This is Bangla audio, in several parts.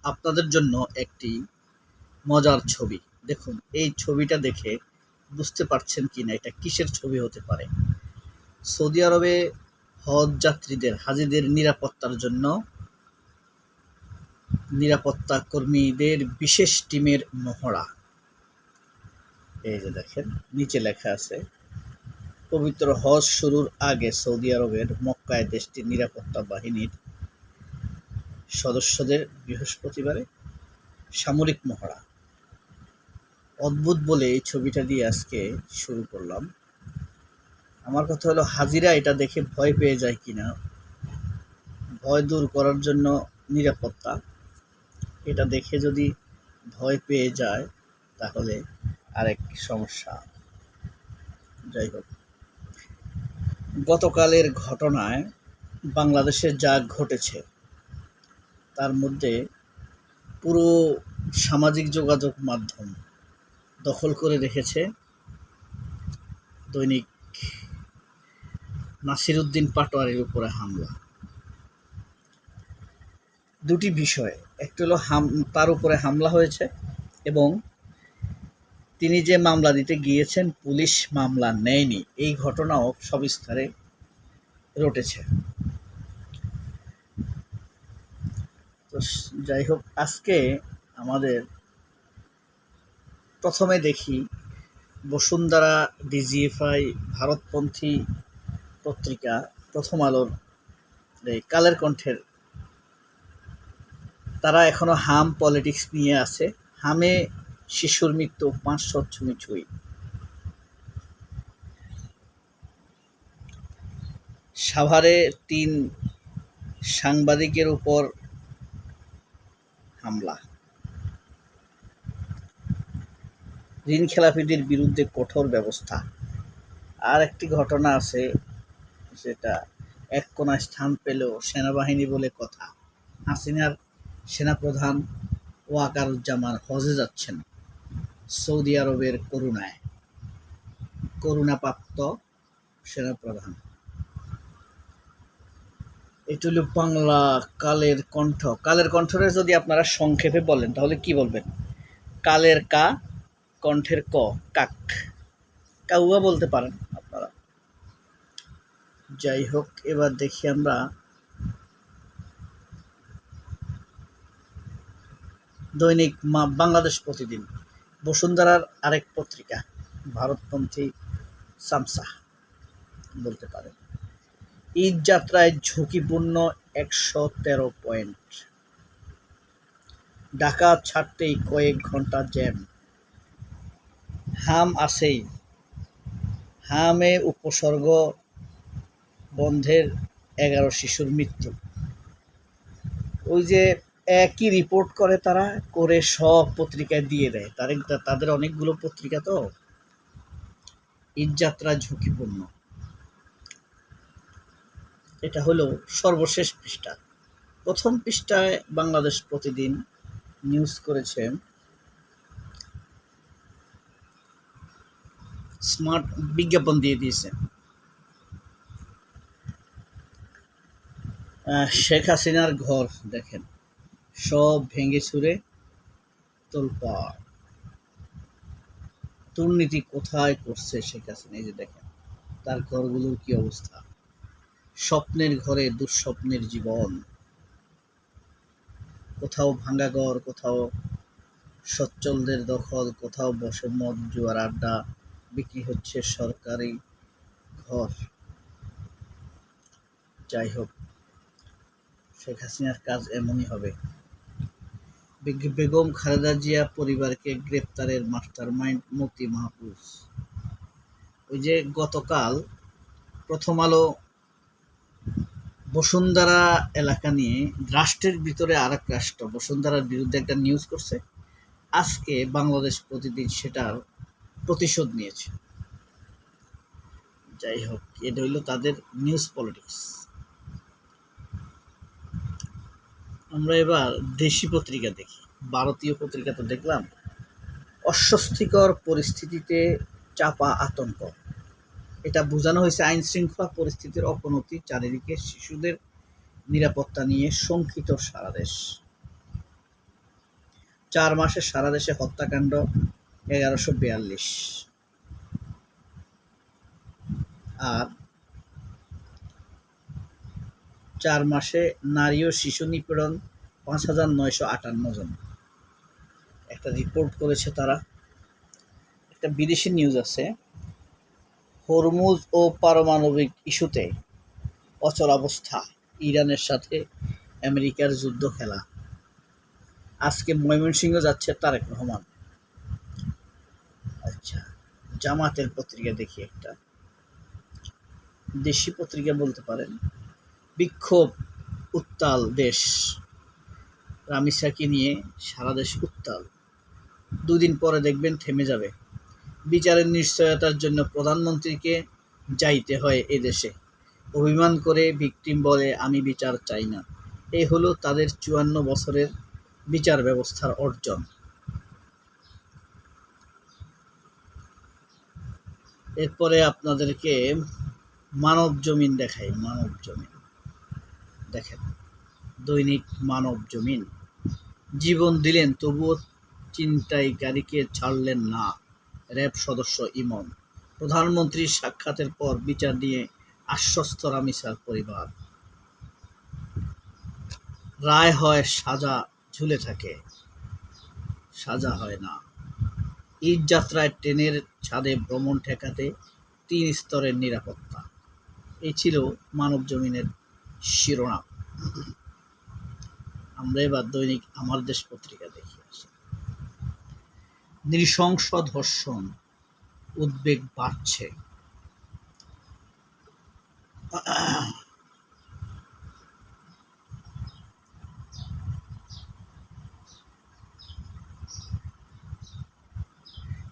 আপনাদের জন্য একটি মজার ছবি। দেখুন, এই ছবিটা দেখে বুঝতে পারছেন কিনা এটা কিসের ছবি হতে পারে। সৌদি আরবে হজ যাত্রীদের হাজিদের নিরাপত্তার জন্য নিরাপত্তা কর্মীদের বিশেষ টিমের মহড়া। এই যে দেখেন, নিচে লেখা আছে, পবিত্র হজ শুরুর আগে সৌদি আরবের মক্কায় দেশটির নিরাপত্তা বাহিনীর সদস্যদের বৃহস্পতিবারে সামরিক মহড়া। অদ্ভুত বলে এই ছবিটা দিয়ে আজকে শুরু করলাম। আমার কথা হলো, হাজিরা এটা দেখে ভয় পেয়ে যায় কিনা, ভয় দূর করার জন্য নিরাপত্তা, এটা দেখে যদি ভয় পেয়ে যায় তাহলে আরেক সমস্যা। যাই হোক, গতকালের ঘটনায় বাংলাদেশে যা ঘটেছে তার মধ্যে পুরো সামাজিক যোগাযোগ মাধ্যম দখল করে রেখেছে দৈনিক নাসির উদ্দিন পাটোয়ারির উপরে হামলা। দুটি বিষয়, একটি হলো তার উপরে হামলা হয়েছে এবং তিনি যে মামলা দিতে গিয়েছেন পুলিশ মামলা নেয়নি, এই ঘটনাও সবিস্তারে রটেছে। তো যাই হোক, আজকে আমাদের প্রথমে দেখি বসুন্ধরা, ডিজিএফআই, ভারতপন্থী পত্রিকা, প্রথম আলোর কালের কণ্ঠের, তারা এখনো হাম পলিটিক্স নিয়ে আছে। হামে শিশুর মৃত্যু 500 ছুঁই। সাভারে 3 সাংবাদিকের উপর হামলা। ঋণ খেলাপিদের বিরুদ্ধে কঠোর ব্যবস্থা। আর একটি ঘটনা আছে, সেটা এক কোণায় স্থান পেলেও সেনাবাহিনী বলে কথা। হাসিনার সেনাপ্রধান ওয়াকারুজ্জামান হজে যাচ্ছেন সৌদি আরবের করুণাপ্রাপ্ত সেনাপ্রধান। এটা হলো বাংলা কালের কণ্ঠ। কালের কণ্ঠরে যদি আপনারা সংক্ষেপে বলেন তাহলে কি বলবেন? কালের কা, কণ্ঠের ক, কাক, কাউয়া বলতে পারেন আপনারা। যাই হোক, এবার দেখি আমরা দৈনিক বাংলাদেশ প্রতিদিন, বসুন্ধরার আরেক পত্রিকা, ভারতপন্থী সামসা বলতে পারেন। ঈদ যাত্রায় ঝুঁকিপূর্ণ 113 পয়েন্ট। ঢাকা ছাড়তেই কয়েক ঘন্টা জ্যাম। হাম আসেই, হামে উপসর্গ বন্ধের 11 শিশুর মৃত্যু। ওই যে একই রিপোর্ট করে, তারা করে সব পত্রিকায় দিয়ে দেয়, তাদের অনেকগুলো পত্রিকা। তো ঈদযাত্রা ঝুঁকিপূর্ণ, এটা হলো সর্বশেষ পৃষ্ঠা। প্রথম পৃষ্ঠায় বাংলাদেশ প্রতিদিন নিউজ করেছেন স্মার্ট বিজ্ঞাপন দিয়ে দিয়েছে। শেখ হাসিনার ঘর দেখেন, সব ভেঙে ছুঁড়ে তোলপাড়। দুর্নীতি কোথায় করছে শেখ হাসিনা, এই যে দেখেন তার ঘরগুলোর কি অবস্থা। স্বপ্নের ঘরে দুঃস্বপ্নের জীবন, কোথাও ভাঙা ঘর, কোথাও সচ্ছলদের দখল, কোথাও বসে মদ জুয়ার আড্ডা, বিক্রি হচ্ছে সরকারি ঘর। যাই হোক, শেখ হাসিনার কাজ এমনই হবে। বেগম খালেদা জিয়া পরিবারকে গ্রেপ্তারের মাস্টারমাইন্ড মতি মাহফুজ। ওই যে গতকাল প্রথম আলো বসুন্ধরা এলাকা নিয়ে রাষ্ট্রের ভিতরে আর এক রাষ্ট্র বসুন্ধরার বিরুদ্ধে একটা নিউজ করছে, আজকে বাংলাদেশ প্রতিদিন সেটার প্রতিশোধ নিয়েছে। যাই হোক, এটা হইল তাদের নিউজ পলিটিক্স। আমরা এবার দেশি পত্রিকা দেখি। ভারতীয় পত্রিকা তো দেখলাম, অস্বস্তিকর পরিস্থিতিতে চাপা আতঙ্ক। এটা বোঝানো হয়েছে আইন শৃঙ্খলা পরিস্থিতির অবনতি, চারিদিকে শিশুদের নিরাপত্তা নিয়ে শঙ্কিত সারা দেশ। 4 মাসে সারা দেশে হত্যাকাণ্ড 1142, আর 4 মাসে নারী ও শিশু নিপীড়ন 5,958 জন। একটা রিপোর্ট করেছে তারা। একটা বিদেশি নিউজ আছে, হরমুজ ও পারমাণবিক ইস্যুতে অচলাবস্থা, ইরানের সাথে আমেরিকার যুদ্ধ খেলা। আজকে ময়মনসিংহ যাচ্ছে তারেক রহমান। আচ্ছা, জামাতের পত্রিকা দেখি, একটা দেশি পত্রিকা বলতে পারেন। বিক্ষোভ উত্তাল দেশ, রামিসাকে নিয়ে সারা দেশ উত্তাল। 2 দিন পরে দেখবেন থেমে যাবে। বিচারের নিশ্চয়তার জন্য প্রধানমন্ত্রীকে যাইতে হয় এদেশে। অভিমান করে ভিকটিম বলে আমি বিচার চাই না। এই হলো তাদের 54 বছরের বিচার ব্যবস্থার অর্জন। এরপরে আপনাদেরকে মানব জমিন দেখাই। মানব জমিন দেখেন, দৈনিক মানব জমিন। জীবন দিলেন তবুও ছিনতাইকারীকে ছাড়লেন না র্যাব সদস্য ইমন। প্রধানমন্ত্রীর সাক্ষাতের পর বিচার নিয়ে আশ্বস্ত রামিসার পরিবার। রায় হয় সাজা ঝুলে থাকে, সাজা হয় না। ঈদ যাত্রায় ট্রেনের ছাদে ভ্রমণ ঠেকাতে 3 স্তরের নিরাপত্তা। এই ছিল মানব জমিনের শিরোনাম। আমরা এবার দৈনিক আমার দেশ পত্রিকা দেখি আসি। নৃশংস ধর্ষণ, উদ্বেগ বাড়ছে।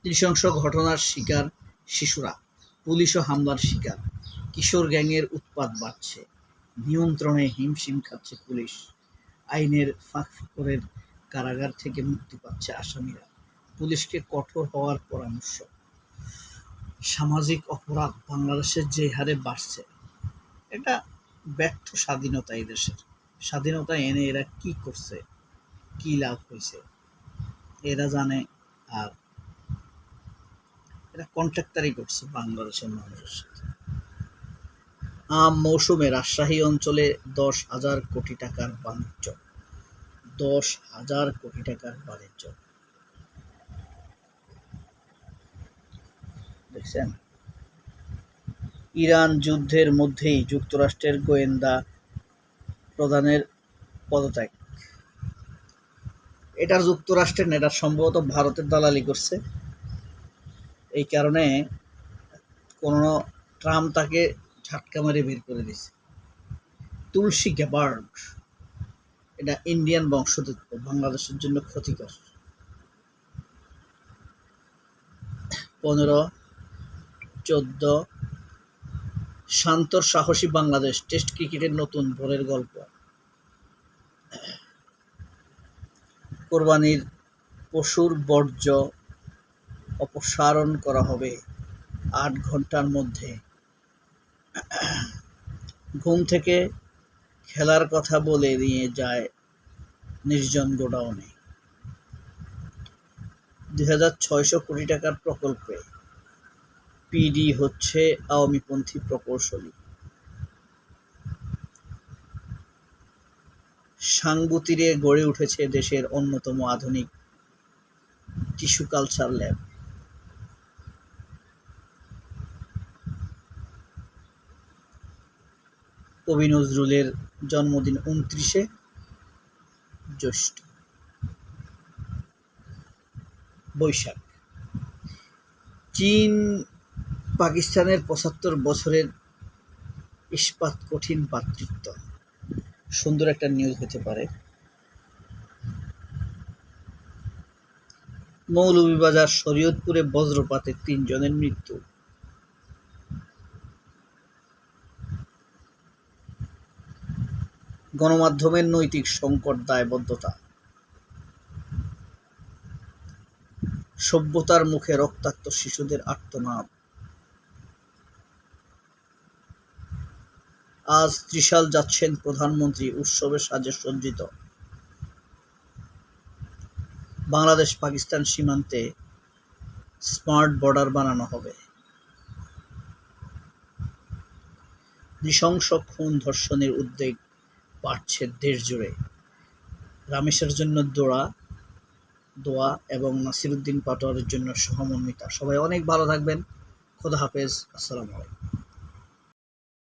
নৃশংস ঘটনার শিকার শিশুরা, পুলিশ ও হামলার শিকার। কিশোর গ্যাংয়ের উৎপাত বাড়ছে, নিয়ন্ত্রণে হিমশিম খাচ্ছে পুলিশ। আইনের ফাঁকফোকরের কারাগার থেকে মুক্তি পাচ্ছে আসামিরা। পুলিশকে কঠোর হওয়ার পরামর্শ। সামাজিক অপরাধ বাংলাদেশের যে হারে বাড়ছে, এটা ব্যর্থ স্বাধীনতা। এই দেশের স্বাধীনতা এনে এরা কি করছে, কি লাভ হয়েছে এরা জানে। আর এরা কন্ট্রাক্টারি করছে বাংলাদেশের মানুষের সাথে। আম মৌসুমে রাজশাহী অঞ্চলে 10,000 কোটি টাকার বাণিজ্য। 10,000 কোটি টাকার বাণিজ্য, দেখছেন। ইরান যুদ্ধের মধ্যেই যুক্তরাষ্ট্রের গোয়েন্দা প্রধানের পদত্যাগ। এটা যুক্তরাষ্ট্রের না, এটা সম্ভবত ভারতের দালালি করছে। এই কারণে ট্রাম্প তাকে ঝাটকা মেরে বের করে দিয়েছে। তুলসী গ্যাবার্ড, এটা ইন্ডিয়ান বংশোদ্ভূত, বাংলাদেশের জন্য ক্ষতিকর। 15, 14 শান্তর সাহসী বাংলাদেশ টেস্ট ক্রিকেটের নতুন ভোরের গল্প। কোরবানির পশুর বর্জ্য অপসারণ করা হবে 8 ঘন্টার মধ্যে। ঘুম থেকে খেলার কথা বলে নিয়ে যায় নির্জন গোডাউনে। 2,600 কোটি টাকার প্রকল্পে পিডি হচ্ছে আওয়ামীপন্থী প্রকৌশলী। সাঙ্গু তীরে গড়ে উঠেছে দেশের অন্যতম আধুনিক টিস্যু কালচার ল্যাব। কবি নজরুলের জন্মদিন 29শে জ্যৈষ্ঠ, বৈশাখ। চীন পাকিস্তানের 75 বছরের ইস্পাত কঠিন ভ্রাতৃত্ব। সুন্দর একটা নিউজ হতে পারে। মৌলভীবাজার শরীয়তপুরে বজ্রপাতে 3 জনের মৃত্যু। গণমাধ্যমের নৈতিক সংকট, দায়বদ্ধতা। সভ্যতার মুখে রক্তাক্ত শিশুদের আর্তনাদ। আজ ত্রিশাল যাচ্ছেন প্রধানমন্ত্রী, উৎসবে সাজে সজ্জিত। বাংলাদেশ পাকিস্তান সীমান্তে স্মার্ট বর্ডার বানানো হবে। নৃশংস খুন ধর্ষণের উদ্বেগ বাড়ছে দেশ জুড়ে। রামেশের জন্য দোয়া এবং নাসিরুদ্দিন পাটোয়ারির জন্য সহমর্মিতা। সবাই অনেক ভালো থাকবেন। খোদা হাফেজ। আসসালামু আলাইকুম।